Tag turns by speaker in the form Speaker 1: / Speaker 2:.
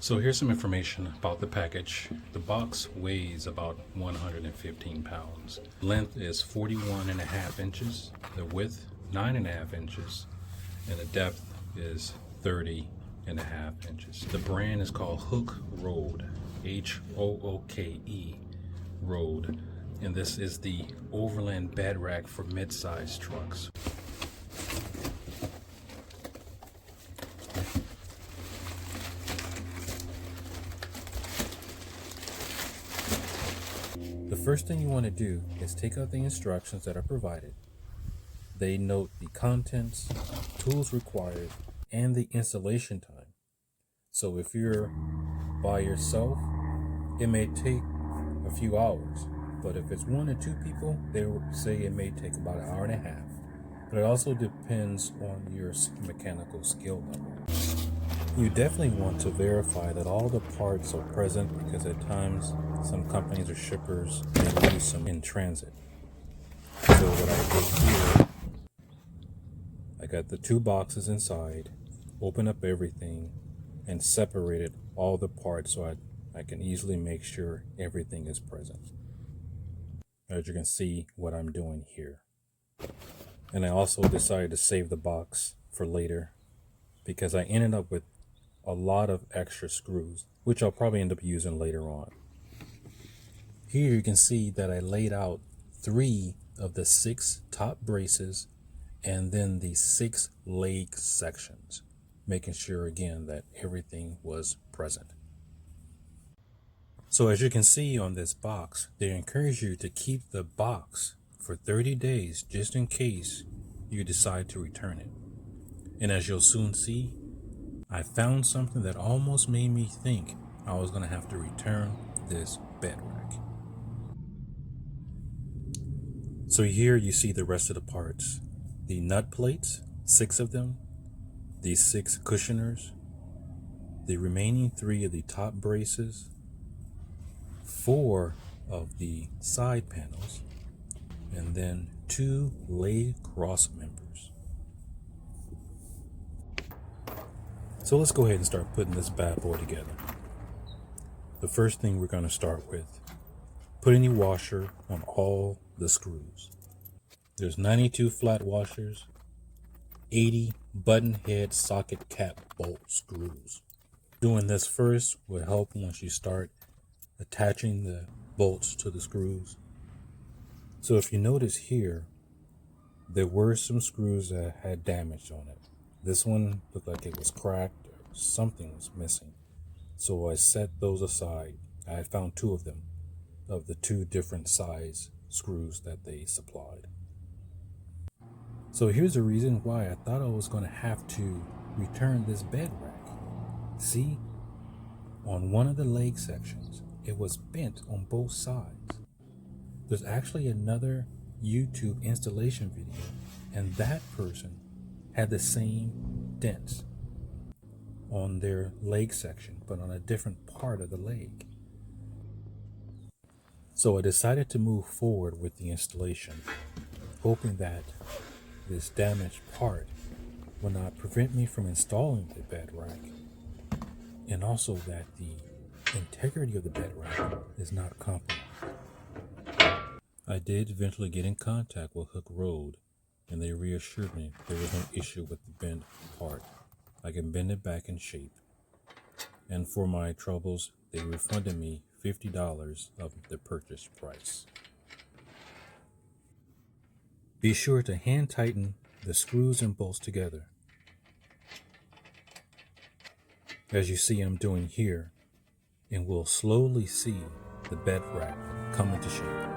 Speaker 1: So here's some information about the package. The box weighs about 115 pounds. Length is 41.5 inches. The width, 9.5 inches. And the depth is 30.5 inches. The brand is called Hooke Road, Hooke Road. And this is the overland bed rack for mid-size trucks. The first thing you want to do is take out the instructions that are provided. They note the contents, tools required, and the installation time. So if you're by yourself, it may take a few hours. But if it's 1 or 2 people, they say it may take about an hour and a half. But it also depends on your mechanical skill level. You definitely want to verify that all the parts are present, because at times some companies or shippers may lose some in transit. So what I did here, I got the 2 boxes inside, opened up everything, and separated all the parts so I can easily make sure everything is present. As you can see what I'm doing here. And I also decided to save the box for later, because I ended up with a lot of extra screws, which I'll probably end up using later on. Here you can see that I laid out 3 of the 6 top braces and then the 6 leg sections, making sure again that everything was present. So as you can see on this box, they encourage you to keep the box for 30 days just in case you decide to return it. And as you'll soon see, I found something that almost made me think I was going to have to return this bed rack. So here you see the rest of the parts. The nut plates, 6 of them, the 6 cushioners, the remaining 3 of the top braces, 4 of the side panels, and then 2 leg cross members. So let's go ahead and start putting this bad boy together. The first thing we're going to start with, putting the washer on all the screws. There's 92 flat washers, 80 button head socket cap bolt screws. Doing this first will help once you start attaching the bolts to the screws. So if you notice here, there were some screws that had damage on it. This one looked like it was cracked or something was missing. So I set those aside. I had found 2 of them, of the 2 different size screws that they supplied. So here's the reason why I thought I was going to have to return this bed rack. See, on one of the leg sections, it was bent on both sides. There's actually another YouTube installation video, and that person had the same dents on their leg section, but on a different part of the leg. So I decided to move forward with the installation, hoping that this damaged part will not prevent me from installing the bed rack, and also that the integrity of the bed rack is not compromised. I did eventually get in contact with Hooke Road, and they reassured me there was no issue with the bent part. I can bend it back in shape. And for my troubles, they refunded me $50 of the purchase price. Be sure to hand tighten the screws and bolts together, as you see I'm doing here, and we'll slowly see the bed rack come into shape.